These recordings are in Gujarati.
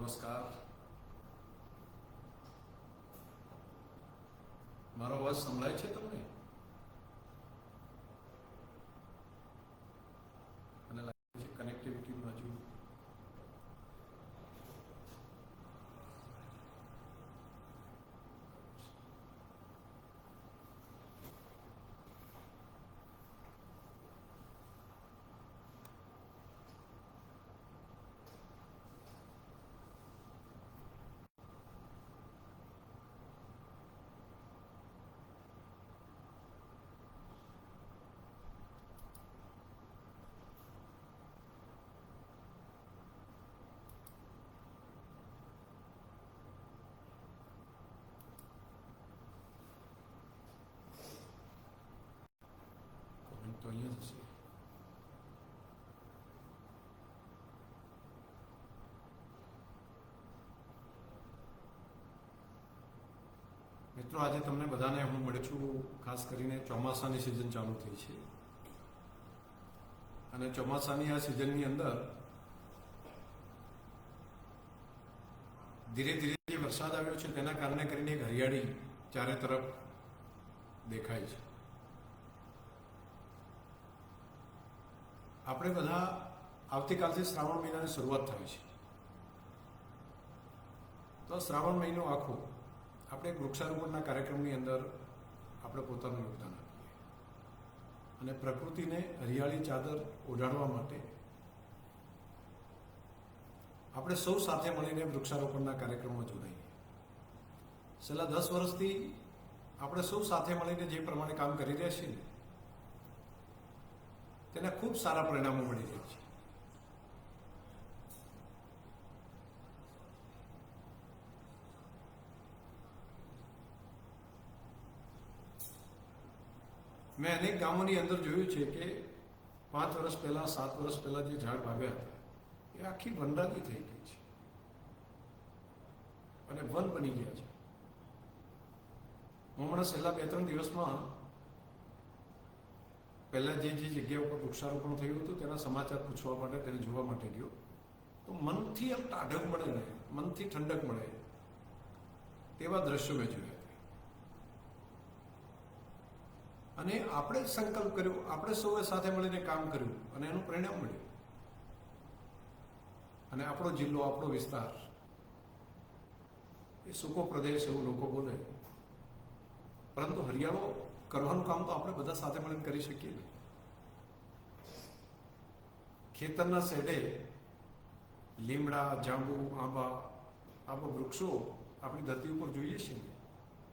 નમસ્કાર. મારો અવાજ સંભળાય છે તમને? મને લાગે છે કનેક્ટિવિટી બાજુ તો અહીંયા જ છે. મિત્રો, આજે તમને બધાને હું મળું છું ખાસ કરીને ચોમાસાની સિઝન ચાલુ થઈ છે અને ચોમાસાની આ સિઝનની અંદર ધીરે ધીરે જે વરસાદ આવ્યો છે તેના કારણે કરીને એક હરિયાળી ચારે તરફ દેખાય છે. આપણે બધા આવતીકાલથી શ્રાવણ મહિનાની શરૂઆત થાય છે. તો શ્રાવણ મહિનો આખો આપણે વૃક્ષારોપણના કાર્યક્રમની અંદર આપણે પોતાનું યોગદાન આપીએ અને પ્રકૃતિને હરિયાળી ચાદર ઓઢાડવા માટે આપણે સૌ સાથે મળીને વૃક્ષારોપણના કાર્યક્રમમાં જોડાઈએ. છેલ્લા 10 વર્ષથી આપણે સૌ સાથે મળીને જે પ્રમાણે કામ કરી રહ્યા છીએ તેના ખૂબ સારા પરિણામો મળી રહ્યા છે. મેં અનેક ગામોની અંદર જોયું છે કે 5 વર્ષ પહેલા 7 વર્ષ પહેલા જે ઝાડ વાવ્યા હતા એ આખી વનરાજી થઈ ગઈ છે અને વન બની ગયા છે. હું હમણાં છેલ્લા 2-3 દિવસમાં પહેલાં જે જગ્યા ઉપર વૃક્ષારોપણ થયું હતું તેના સમાચાર પૂછવા માટે તેને જોવા માટે ગયો તો મનથી આમ ટાઢક મળે ને, મનથી ઠંડક મળે તેવા દ્રશ્યો મેં જોયા. અને આપણે જ સંકલ્પ કર્યો, આપણે સૌએ સાથે મળીને કામ કર્યું અને એનું પરિણામ મળ્યું. અને આપણો જિલ્લો, આપણો વિસ્તાર એ સૂકો પ્રદેશ એવું લોકો બોલે, પરંતુ હરિયાળો કરવાનું કામ તો આપણે બધા સાથે મળીને કરી શકીએ ને. ખેતરના શેઢે લીમડા, જાંબુ, આંબા આવા વૃક્ષો આપણી ધરતી ઉપર જોઈએ છીએ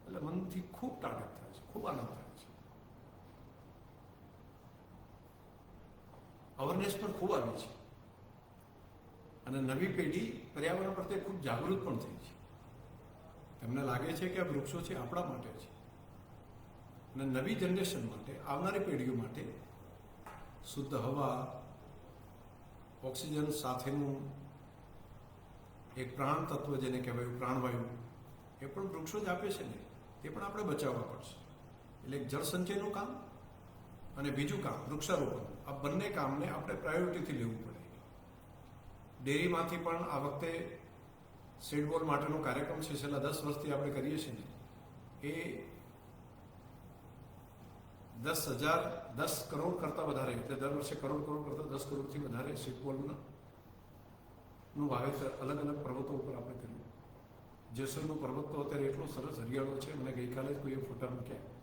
એટલે મનથી ખૂબ ટાઢક થાય છે, ખૂબ આનંદ થાય છે. અવેરનેસ પણ ખૂબ આવી છે અને નવી પેઢી પર્યાવરણ પ્રત્યે ખૂબ જાગૃત પણ થઈ છે. એમને લાગે છે કે આ વૃક્ષો છે આપણા માટે છે અને નવી જનરેશન માટે, આવનારી પેઢીઓ માટે શુદ્ધ હવા, ઓક્સિજન સાથેનું એક પ્રાણ તત્વ જેને કહેવાય પ્રાણવાયુ એ પણ વૃક્ષો જ આપે છે ને, તે પણ આપણે બચાવવા પડશે. એટલે એક જળ સંચયનું કામ અને બીજું કામ વૃક્ષારોપણ, આ બંને કામને આપણે પ્રાયોરિટીથી લેવું પડે. ડેરીમાંથી પણ આ વખતે સીડબોલ માટેનો કાર્યક્રમ છે, છેલ્લા 10 વર્ષથી આપણે કરીએ છીએ ને, એ 10 કરોડ કરતાં વધારે, એટલે દર વર્ષે કરોડ કરતાં 10 કરોડથી વધારે સીડબોલનું વાવેતર અલગ અલગ પર્વતો ઉપર આપણે કર્યું. જેસરનો પર્વત તો અત્યારે એટલો સરસ હરિયાળો છે, મને ગઈકાલે જ કોઈએ ફોટા મૂક્યા,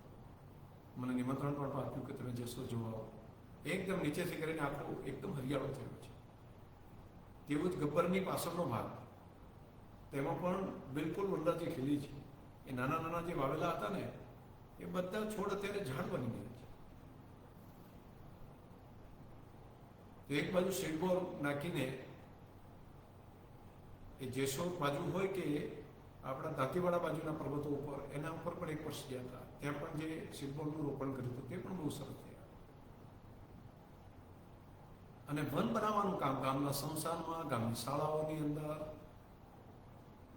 મને નિમંત્રણ પણ આપ્યું કે તમે જેસર જોવા આવો. એકદમ નીચેથી કરીને આખો એકદમ હરિયાળો થયો છે. તેવું જ ગબ્બરની પાછળનો ભાગ, તેમાં પણ બિલકુલ વનરાજી ખીલી છે. એ નાના નાના જે વાવેલા હતા ને એ બધા છોડ અત્યારે ઝાડ બની ગયા છે. તો એક બાજુ સીડબોલ નાખીને એ જેસોર બાજુ હોય કે આપણા દાંતીવાડા બાજુના પર્વતો ઉપર, એના ઉપર પણ એક વર્ષ ગયા હતા, ત્યાં પણ જે સીડબોલનું રોપણ કર્યું હતું તે પણ બહુ સરસ થયા. અને વન બનાવવાનું કામ ગામના સ્મશાનમાં, ગામની શાળાઓની અંદર,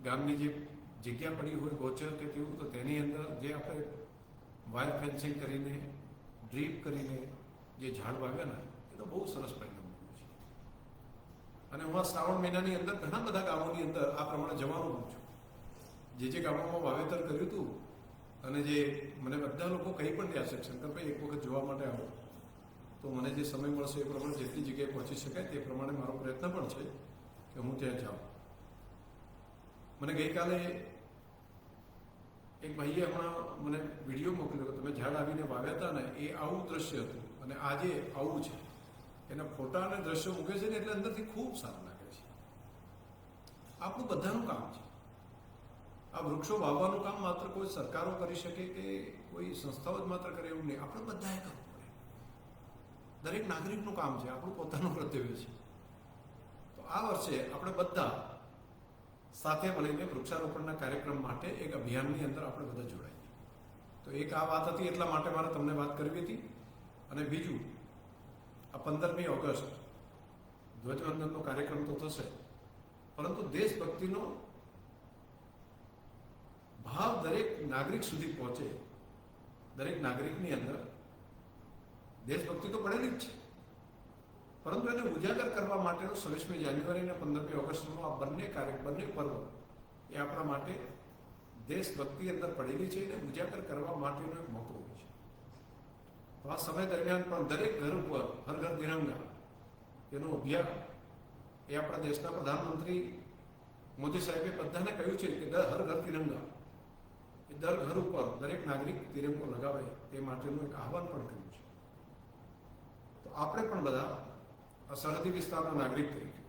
ગામની જે જગ્યા પડી હોય ગોચર કે તેવું, તો તેની અંદર જે આપણે વાયર ફેન્સિંગ કરીને, ડ્રીપ કરીને જે ઝાડ વાવ્યા ને એ તો બહુ સરસ પરિણામ મળ્યું છે. અને હું આ શ્રાવણ મહિનાની અંદર ઘણા બધા ગામોની અંદર આ પ્રમાણે જવાનો હોઉં છું. જે ગામોમાં વાવેતર કર્યું હતું અને જે મને બધા લોકો કંઈ પણ રહ્યા છે, શંકરભાઈ એક વખત જોવા માટે આવો, તો મને જે સમય મળશે એ પ્રમાણે જેટલી જગ્યાએ પહોંચી શકાય તે પ્રમાણે મારો પ્રયત્ન પણ છે કે હું ત્યાં જાઉં. મને ગઈકાલે એક ભાઈએ હમણાં મને વિડીયો મોકલ્યો, તમે ઝાડ આવીને વાવ્યા હતા ને એ આવું દ્રશ્ય હતું અને આજે આવું છે. એના ફોટા અને દ્રશ્યો મૂકે છે ને એટલે અંદરથી ખૂબ સારું લાગે છે. આપણું બધાનું કામ છે. આ વૃક્ષો વાવવાનું કામ માત્ર કોઈ સરકારો કરી શકે કે કોઈ સંસ્થાઓ જ માત્ર કરે એવું નહીં, આપણે બધાએ કરવું પડે. દરેક નાગરિકનું કામ છે, આપણું પોતાનું કર્તવ્ય છે. તો આ વર્ષે આપણે બધા સાથે મળીને વૃક્ષારોપણના કાર્યક્રમ માટે એક અભિયાનની અંદર આપણે બધા જોડાઈએ. તો એક આ વાત હતી, એટલા માટે મારે તમને વાત કરવી હતી. અને બીજું, આ 15મી ઓગસ્ટ ધ્વજવંદનનો કાર્યક્રમ તો થશે, પરંતુ દેશભક્તિનો ભાવ દરેક નાગરિક સુધી પહોંચે. દરેક નાગરિકની અંદર દેશભક્તિ તો પડેલી જ છે, પરંતુ એને ઉજાગર કરવા માટેનો 26મી જાન્યુઆરી અને 15મી ઓગસ્ટનો આ બંને પર્વ એ આપણા માટે દેશભક્તિ અંદર પડેલી છે એને ઉજાગર કરવા માટેનો એક મોકો હોય છે. તો આ સમય દરમિયાન પણ દરેક ઘર ઉપર હર ઘર તિરંગા એનો અભિયાન એ આપણા દેશના પ્રધાનમંત્રી મોદી સાહેબે બધાને કહ્યું છે કે હર ઘર તિરંગા, એ દર ઘર ઉપર દરેક નાગરિક તિરંગો લગાવે તે માટેનું એક આહવાન પણ કર્યું છે. તો આપણે પણ બધા આ સરહદી વિસ્તારના નાગરિક તરીકે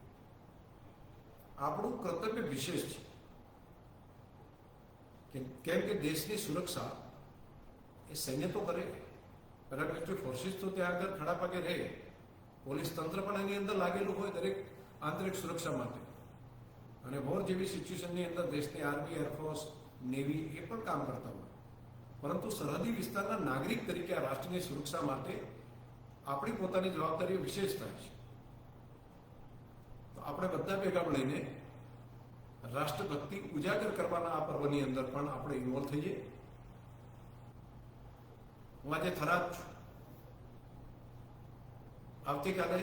આપણું કર્તવ્ય વિશેષ છે, કેમ કે દેશની સુરક્ષા એ સૈન્ય તો કરે, પેરામિલિટરી ફોર્સિસ તો ત્યાં આગળ ખડા પગે રહે, પોલીસ તંત્ર પણ એની અંદર લાગેલું હોય દરેક આંતરિક સુરક્ષા માટે. અને વોર જેવી સિચ્યુએશનની અંદર દેશની આર્મી, એરફોર્સ, નેવી એ પણ કામ કરતા હોય. પરંતુ સરહદી વિસ્તારના નાગરિક તરીકે આ રાષ્ટ્રની સુરક્ષા માટે આપણી પોતાની જવાબદારીઓ વિશેષ થાય છે. તો આપણે બધા ભેગા મળીને રાષ્ટ્રભક્તિ ઉજાગર કરવાના આ પર્વની અંદર પણ આપણે ઇન્વોલ્વ થઈએ. હું આજે થરાદ છું. આવતીકાલે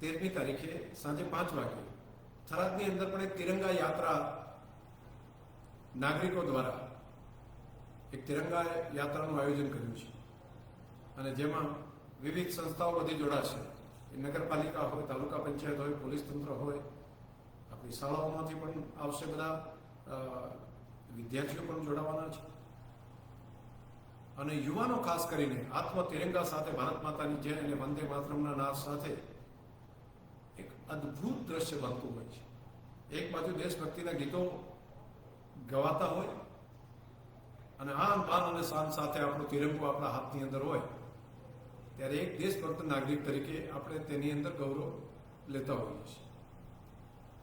13મી તારીખે સાંજે 5 વાગે થરાદની અંદર પણ એક તિરંગા યાત્રા નાગરિકો દ્વારા એક તિરંગા યાત્રાનું આયોજન કર્યું છે અને જેમાં વિવિધ સંસ્થાઓ બધી જોડાશે. નગરપાલિકા હોય, તાલુકા પંચાયત હોય, પોલીસ તંત્ર હોય, આપણી શાળાઓમાંથી પણ આવશે, બધા વિદ્યાર્થીઓ પણ જોડાવાના છે અને યુવાનો ખાસ કરીને આત્મ તિરંગા સાથે ભારત માતાની જય અને વંદે માતરમના નાદ સાથે એક અદ્ભુત દ્રશ્ય બનતું હોય છે. એક બાજુ દેશભક્તિના ગીતો ગવાતા હોય અને આન બાન અને શાન સાથે આપણો તિરંગો આપણા હાથની અંદર હોય, ત્યારે એક દેશભક્ત નાગરિક તરીકે આપણે તેની અંદર ગૌરવ લેતા હોઈએ છીએ.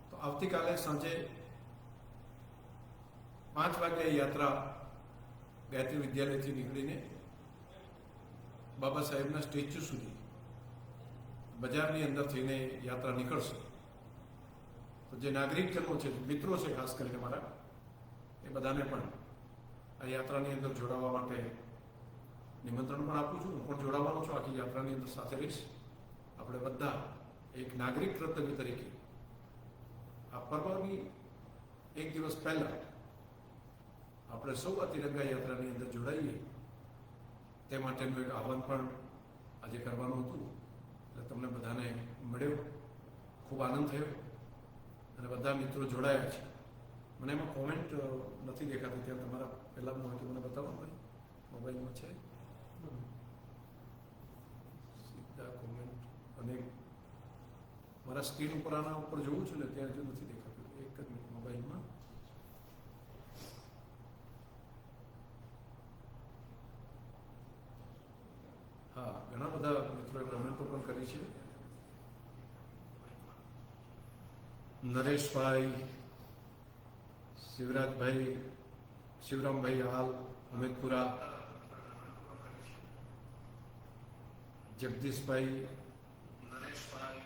તો આવતીકાલે સાંજે 5 વાગ્યે યાત્રા ગાયત્રી વિદ્યાલયથી નીકળીને બાબા સાહેબના સ્ટેચ્યુ સુધી બજારની અંદર થઈને યાત્રા નીકળશે. તો જે નાગરિકજનો છે, મિત્રો છે ખાસ કરીને મારા, એ બધાને પણ આ યાત્રાની અંદર જોડાવા માટે નિમંત્રણ પણ આપું છું. હું પણ જોડાવાનો છું, આખી યાત્રાની અંદર સાથે રહીશ. આપણે બધા એક નાગરિક કર્તવ્ય તરીકે આ પર્વની એક દિવસ પહેલા આપણે સૌ આ તિરંગા યાત્રાની અંદર જોડાઈએ તે માટેનું એક આહવાન પણ આજે કરવાનું હતું. એટલે તમને બધાને મળ્યો, ખૂબ આનંદ થયો અને બધા મિત્રો જોડાયા છે. મને એમાં કોમેન્ટ નથી દેખાતી, ત્યાં તમારા પહેલાંનું હોય તો મને બતાવો ભાઈ, મોબાઈલમાં છે સીધા કોમેન્ટ. અને મારા સ્ક્રીન ઉપર આના ઉપર જોઉં છું ને ત્યાં હજુ નથી દેખાતું. એક જ મિનિટ, મોબાઈલમાં હા, ઘણા બધા મિત્રોએ કોમેન્ટો પણ કરી છે. નરેશભાઈ, શિવરાજભાઈ, શિવરામભાઈ હાલ, અમિતપુરા, જગદીશભાઈ, નરેશભાઈ,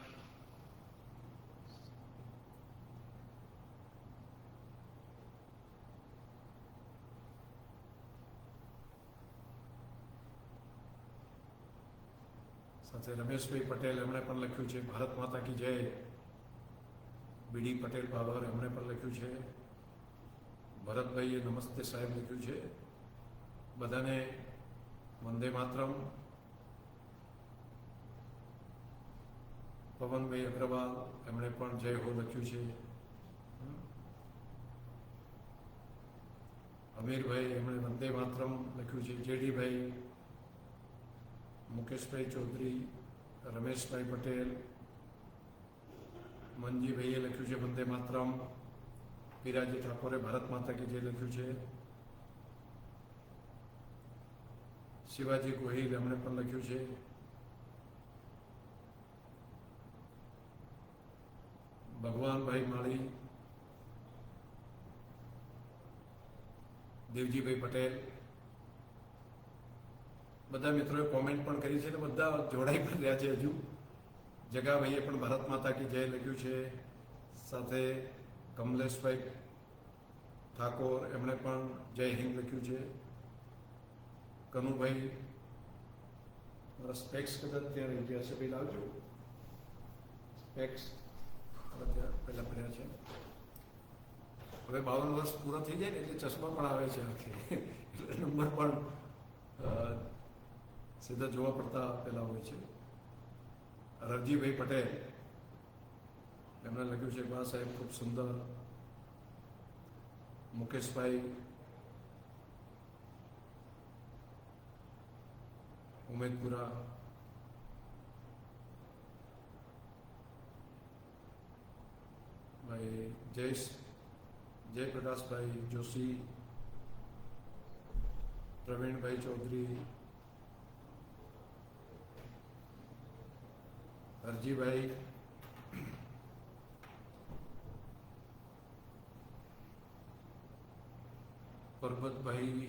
સાથે રમેશભાઈ પટેલ, એમણે પણ લખ્યું છે ભારત માતા કી જય. બીડી પટેલ બાબર એમણે પણ લખ્યું છે. ભરતભાઈએ નમસ્તે સાહેબ લખ્યું છે. બધાને વંદે માતરમ. પવનભાઈ અગ્રવાલ એમણે પણ જય હો લખ્યું છે. અમીરભાઈ એમણે વંદે માતરમ લખ્યું છે. જેડીભાઈ, મુકેશભાઈ ચૌધરી, રમેશભાઈ પટેલ, મનજીભાઈએ લખ્યું છે વંદે માતરમ. પીરાજી ઠાકોરે ભારત માતા કી જય લખ્યું છે. શિવાજી ગોહિલ એમણે પણ લખ્યું છે. ભગવાનભાઈ માળી, દેવજીભાઈ પટેલ, બધા મિત્રોએ કોમેન્ટ પણ કરી છે અને બધા જોડાઈ પણ રહ્યા છે. હજુ જગાભાઈએ પણ ભારત માતા કી જય લખ્યું છે. સાથે કમલેશભાઈ ઠાકોર એમણે પણ જય હિન્દ લખ્યું છે. કનુભાઈ, મારા સ્પેક્સ કદાચ ત્યાં રહી ગયા છે, ભાઈ લાવજો સ્પેક્સ, ત્યાં પહેલાં પડ્યા છે. હવે 52 વર્ષ પૂરા થઈ જાય ને એટલે ચશ્મા પણ આવે છે આખે, એટલે નંબર પણ સીધા જોવા પડતા પહેલાં હોય છે. રવજીભાઈ પટેલ એમણે લખ્યું છે બા સાહેબ ખૂબ સુંદર. મુકેશભાઈ, ઉમેદપુરા, ભાઈ જયપ્રકાશભાઈ જોશી, પ્રવીણભાઈ ચૌધરી, હરજીભાઈ, પરબતભાઈ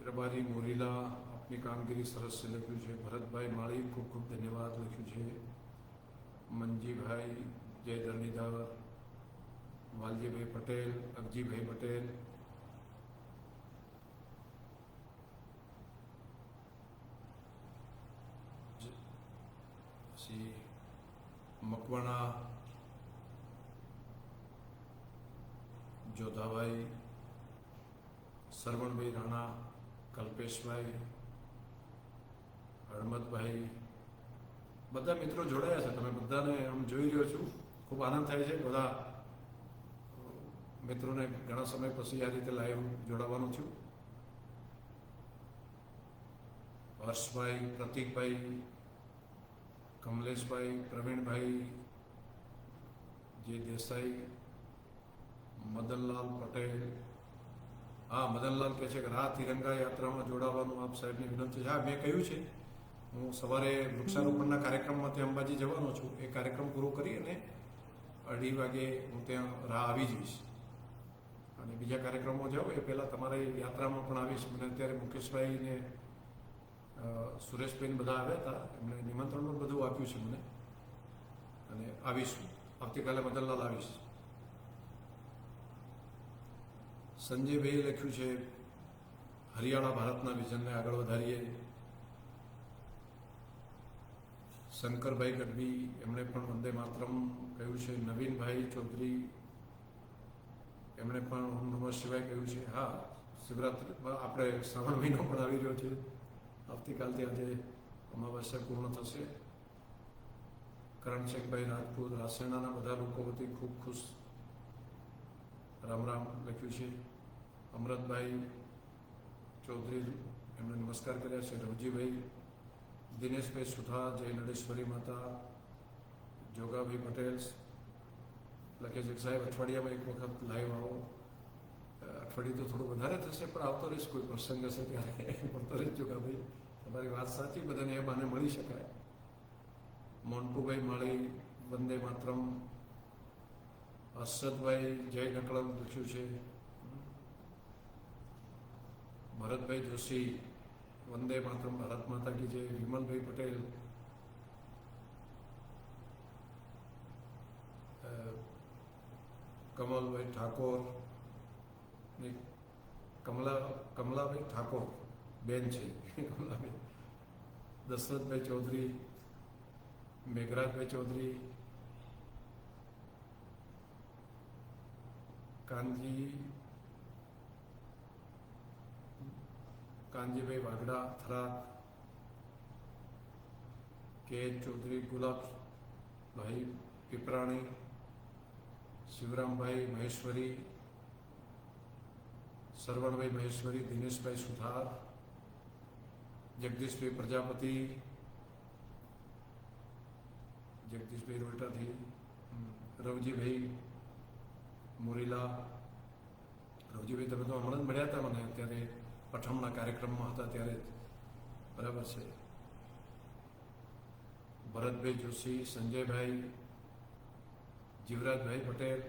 રબારી મોરીલા, આપની કામગીરી સરસ છે લખ્યું છે. ભરતભાઈ માળી, ખૂબ ખૂબ ધન્યવાદ લખ્યું છે. મનજીભાઈ, જય ધરણીધર, વાલજીભાઈ પટેલ, અગજીભાઈ પટેલ, પછી મકવાણા, જોધાભાઈ, સરવણભાઈ રાણા, કલ્પેશભાઈ, હળમતભાઈ, બધા મિત્રો જોડાયા છે. તમે બધાને આમ જોઈ રહ્યો છું, ખૂબ આનંદ થાય છે. બધા મિત્રોને ઘણા સમય પછી આ રીતે લાઈવ જોડાવાનું છું. હર્ષભાઈ, પ્રતિકભાઈ, કમલેશભાઈ, પ્રવીણભાઈ, જે દેસાઈ, મદનલાલ પટેલ. હા, મદનલાલ કહે છે કે રાહ તિરંગા યાત્રામાં જોડાવાનું આપ સાહેબની વિનંતી છે. હા, મેં કહ્યું છે હું સવારે વૃક્ષારોપણના કાર્યક્રમમાં ત્યાં અંબાજી જવાનો છું. એ કાર્યક્રમ પૂરો કરી અને 2:30 વાગે હું ત્યાં રાહ આવી જઈશ. અને બીજા કાર્યક્રમો જાઓ એ પહેલાં તમારી યાત્રામાં પણ આવીશ. મને અત્યારે મુકેશભાઈને સુરેશભાઈને બધા આવ્યા હતા, એમણે નિમંત્રણ પણ બધું આપ્યું છે મને, અને આવીશું. આવતીકાલે મદનલાલ આવીશ. સંજયભાઈએ લખ્યું છે હરિયાણા ભારતના વિઝનને આગળ વધારીએ. શંકરભાઈ ગઢવી એમણે પણ વંદે માતરમ કહ્યું છે. નવીનભાઈ ચૌધરી એમણે પણ ઓમ નમઃ શિવાય કહ્યું છે. હા, શિવરાત્રિમાં આપણે શ્રાવણ મહિનો પણ આવી રહ્યો છે. આવતીકાલથી આજે અમાવસ્યા પૂર્ણ થશે. કરણશેખભાઈ રાજપૂત, રાસેણાના બધા લોકો વતી ખૂબ ખુશ રામ રામ લખ્યું છે. અમરતભાઈ ચૌધરી એમણે નમસ્કાર કર્યા છે. રવજીભાઈ, દિનેશભાઈ સુથાર, જય નડેશ્વરી માતા, જોગાભાઈ પટેલ લખે છે સાહેબ અઠવાડિયામાં એક વખત લાઈવ આવો. અઠવાડિયું તો થોડું વધારે થશે પણ આવતો રહીશ, કોઈ પ્રસંગ હશે ત્યારે પડતો રહીશ. જોગાભાઈ, તમારી વાત સાચી, બધાને એ બાને મળી શકાય. મોન્ટુભાઈ માળી, વંદે માતરમ. હર્ષદભાઈ, જય નકળમ લખ્યું છે. ભરતભાઈ જોશી, વંદે માતરમ, ભારત માતા કી જય. વિમલભાઈ પટેલ, કમલભાઈ ઠાકોર, કમલાભાઈ ઠાકોર બેન છે કમલાભાઈ. દશરથભાઈ ચૌધરી, મેઘરાજભાઈ ચૌધરી, કાનજીભાઈ વાગડા થરાદ, કે ચૌધરી ગુલાબભાઈ પીપરાણી, શિવરામભાઈ મહેશ્વરી, સરવણભાઈ મહેશ્વરી, દિનેશભાઈ સુથાર, જગદીશભાઈ પ્રજાપતિ, જગદીશભાઈ રોયટાથી, રવજીભાઈ મોરીલા. રવજીભાઈ તમે તો હમણાં જ મળ્યા હતા મને, અત્યારે પઠમના કાર્યક્રમમાં હતા ત્યારે જ, બરાબર છે. ભરતભાઈ જોશી, સંજયભાઈ, જીવરાજભાઈ પટેલ,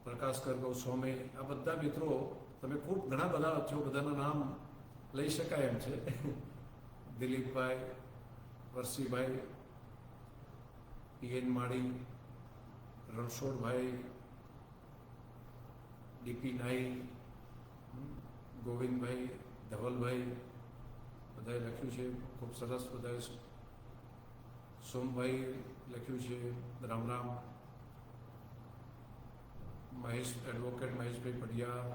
પ્રકાશકર ગૌસ્વામી, આ બધા મિત્રો તમે ખૂબ ઘણા બધા છો, બધાના નામ લઈ શકાય એમ છે. દિલીપભાઈ, વરસીભાઈ, પીએન માળી, રણછોડભાઈ, ડીપી નાઈ, ગોવિંદભાઈ, ધવલભાઈ, બધાએ લખ્યું છે ખૂબ સરસ. બધાએ સોમભાઈ લખ્યું છે રામ રામ. એડવોકેટ મહેશભાઈ પડિયા,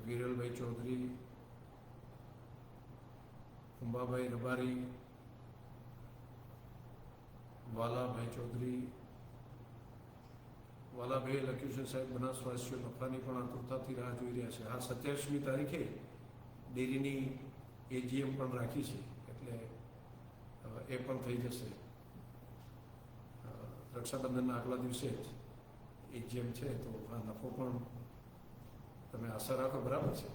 વિરલભાઈ ચૌધરી, કુંભાભાઈ રબારી, વાલાભાઈ ચૌધરી. વાલાભાઈએ લખ્યું છે સાહેબ બનાસવાસીઓ નફાની પણ આતુરતાથી રાહ જોઈ રહ્યા છે. આ 27મી તારીખે ડેરીની એજીએમ પણ રાખી છે, એટલે એ પણ થઈ જશે. રક્ષાબંધનના આગલા દિવસે જ એજીએમ છે, તો આ નફો પણ તમે આશા રાખો, બરાબર છે.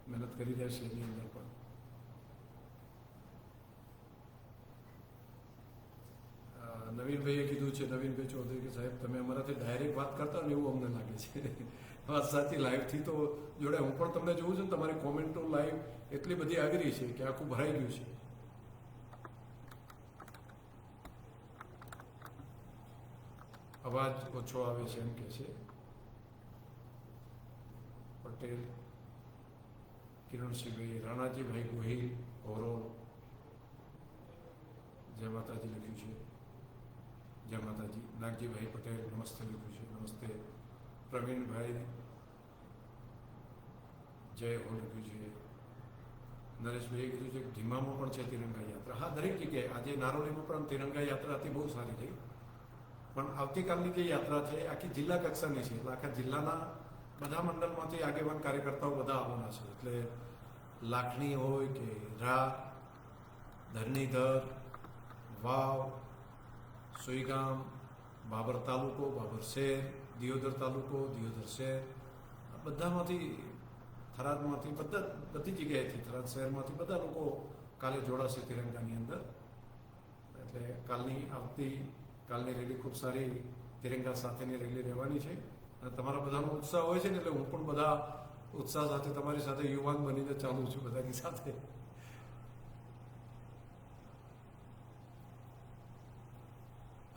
મહેનત કરી રહ્યા છે એની અંદર પણ. નવીનભાઈએ કીધું છે, નવીનભાઈ ચૌધરી, કે સાહેબ તમે અમારાથી ડાયરેક્ટ વાત કરતા ને એવું અમને લાગે છે. વાત સાચી. લાઈવથી તો જોડે હું પણ તમને જોઉં છું ને, તમારી કોમેન્ટો લાઈવ એટલી બધી આવી રહી છે કે આખું ભરાઈ ગયું છે. અવાજ ઓછો આવે છે એમ કે છે પટેલ, કિરણસિંહભાઈ, રાણાજીભાઈ ગોહિલ, ઓરોલ, જય માતાજી લખ્યું છે. જય માતાજી. નાગજીભાઈ પટેલ, નમસ્તે લખ્યું છે. નમસ્તે. પ્રવીણભાઈ, જય હો લખ્યું છે. નરેશભાઈએ કીધું છે ધીમામાં પણ છે તિરંગા યાત્રા. હા, દરેક જગ્યાએ. આજે નારોલીમાં પણ તિરંગા યાત્રા હતી, બહુ સારી થઈ. પણ આવતીકાલની જે યાત્રા છે આખી જિલ્લા કક્ષાની છે, એટલે આખા જિલ્લાના બધા મંડળમાંથી આગેવાન કાર્યકર્તાઓ બધા આવવાના છે. એટલે લાખણી હોય કે રા, ધરણીધર, વાવ, સુઈગામ, બાબર તાલુકો, બાબર શહેર, દિયોદર તાલુકો, દિયોદર શહેર, આ બધામાંથી, થરાદમાંથી, બધી જગ્યાએથી, થરાદ શહેરમાંથી બધા લોકો કાલે જોડાશે તિરંગાની અંદર. એટલે કાલની રેલી ખૂબ સારી તિરંગા સાથેની રેલી રહેવાની છે. અને તમારા બધાનો ઉત્સાહ હોય છે ને, એટલે હું પણ બધા ઉત્સાહ સાથે તમારી સાથે યુવાન બનીને ચાલુ છું બધાની સાથે.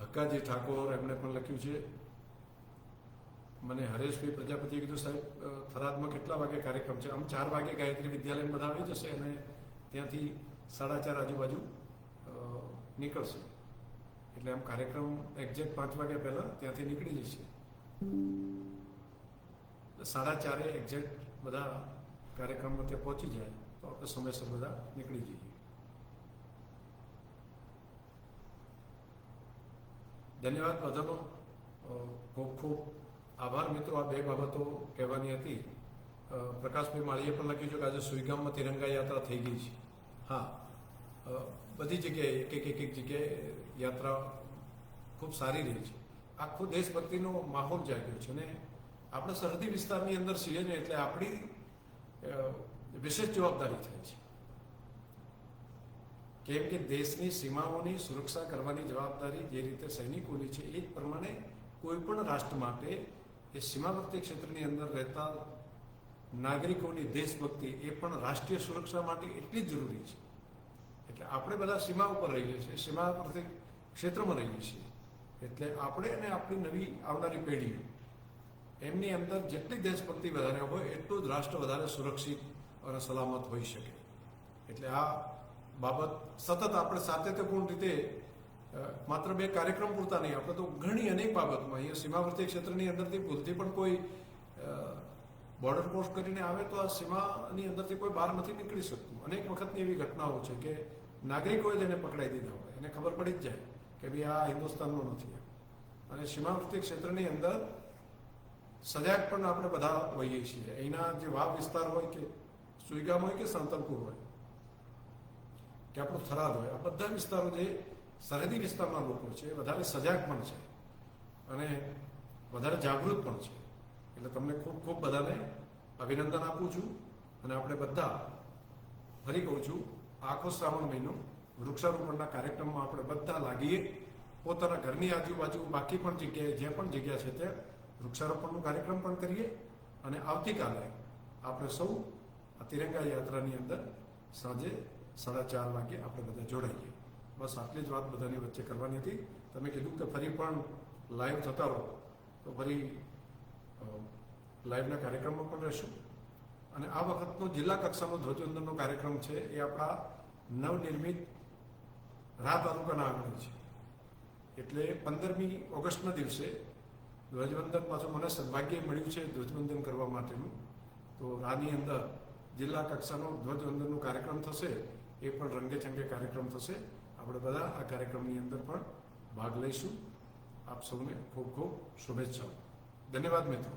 હક્કાજી ઠાકોર, એમણે પણ લખ્યું છે. મને હરેશભાઈ પ્રજાપતિએ કીધું સાહેબ થરાદમાં કેટલા વાગે કાર્યક્રમ છે? આમ 4 વાગે ગાયત્રી વિદ્યાલય બધા આવી જશે અને ત્યાંથી 4:30 આજુબાજુ નીકળશે. એટલે આમ કાર્યક્રમ એક્ઝેક્ટ 5 વાગ્યા પહેલાં ત્યાંથી નીકળી જશે. 4:30 એક્ઝેક્ટ બધા કાર્યક્રમમાં ત્યાં પહોંચી જાય તો આપણે સમયસર બધા નીકળી જઈએ. ધન્યવાદ બધાનો, ખૂબ ખૂબ આભાર મિત્રો. આ 2 બાબતો કહેવાની હતી. પ્રકાશભાઈ માળીએ પણ લખ્યું છે કે આજે સુઈગામમાં તિરંગા યાત્રા થઈ ગઈ છે. હા, બધી જગ્યાએ એક જગ્યાએ યાત્રા ખૂબ સારી રહી છે. આખો દેશભક્તિનો માહોલ જાગ્યો છે. અને આપણે સરહદી વિસ્તારની અંદર છીએ ને, એટલે આપણી વિશેષ જવાબદારી થાય છે. કેમ કે દેશની સીમાઓની સુરક્ષા કરવાની જવાબદારી જે રીતે સૈનિકોની છે, એ જ પ્રમાણે કોઈ પણ રાષ્ટ્ર માટે એ સીમાવર્તી ક્ષેત્રની અંદર રહેતા નાગરિકોની દેશભક્તિ એ પણ રાષ્ટ્રીય સુરક્ષા માટે એટલી જ જરૂરી છે. એટલે આપણે બધા સીમા ઉપર રહીએ છીએ, સીમાવર્તી ક્ષેત્રમાં રહીએ છીએ. એટલે આપણે અને આપણી નવી આવનારી પેઢી એમની અંદર જેટલી દેશભક્તિ વધારે હોય એટલું જ રાષ્ટ્ર વધારે સુરક્ષિત અને સલામત હોઈ શકે. એટલે આ બાબત સતત આપણે સાતત્યપૂર્ણ રીતે માત્ર 2 કાર્યક્રમ પૂરતા નહીં, આપણે તો ઘણી અનેક બાબતમાં અહીંયા સીમાવર્તી ક્ષેત્રની અંદરથી ભૂલથી પણ કોઈ બોર્ડર ક્રોસ કરીને આવે તો આ સીમાની અંદરથી કોઈ બહાર નથી નીકળી શકતું. અનેક વખતની એવી ઘટનાઓ છે કે નાગરિકોએ જ એને પકડાઈ દીધા હોય, એને ખબર પડી જ જાય કે ભાઈ આ હિન્દુસ્તાનનો નથી. અને સીમાવર્તી ક્ષેત્રની અંદર સજાગ પણ આપણે બધા હોઈએ છીએ. અહીંના જે વાવ વિસ્તાર હોય કે સુઈગામ હોય કે સાંતલપુર હોય કે આપણું થરાદ હોય, આ બધા વિસ્તારો જે સરહદી વિસ્તારના લોકો છે વધારે સજાગ પણ છે અને વધારે જાગૃત પણ છે. એટલે તમને ખૂબ ખૂબ બધાને અભિનંદન આપું છું. અને આપણે બધા ફરી કહું છું, આખો શ્રાવણ મહિનો વૃક્ષારોપણના કાર્યક્રમમાં આપણે બધા લાગીએ. પોતાના ઘરની આજુબાજુ બાકી પણ જગ્યાએ જે પણ જગ્યા છે ત્યાં વૃક્ષારોપણનો કાર્યક્રમ પણ કરીએ. અને આવતીકાલે આપણે સૌ આ તિરંગા યાત્રાની અંદર સાંજે 4:30 વાગે આપણે બધા જોડાઈએ. બસ આટલી જ વાત બધાની વચ્ચે કરવાની હતી. તમે કીધું કે ફરી પણ લાઈવ થતા રહો, તો ફરી લાઈવના કાર્યક્રમમાં પણ રહેશું. અને આ વખતનો જિલ્લા કક્ષાનો ધ્વજવંદનનો કાર્યક્રમ છે એ આપણા નવનિર્મિત રા તાલુકાના આંગણે છે. એટલે 15મી ઓગસ્ટના દિવસે ધ્વજવંદન પાછું મને સદભાગ્ય મળ્યું છે ધ્વજવંદન કરવા માટેનું. તો રાની અંદર જિલ્લા કક્ષાનો ધ્વજવંદનનો કાર્યક્રમ થશે, એ પણ રંગેચંગે કાર્યક્રમ થશે. આપણે બધા આ કાર્યક્રમની અંદર પણ ભાગ લઈશું. આપ સૌને ખૂબ ખૂબ શુભેચ્છાઓ. ધન્યવાદ મિત્રો.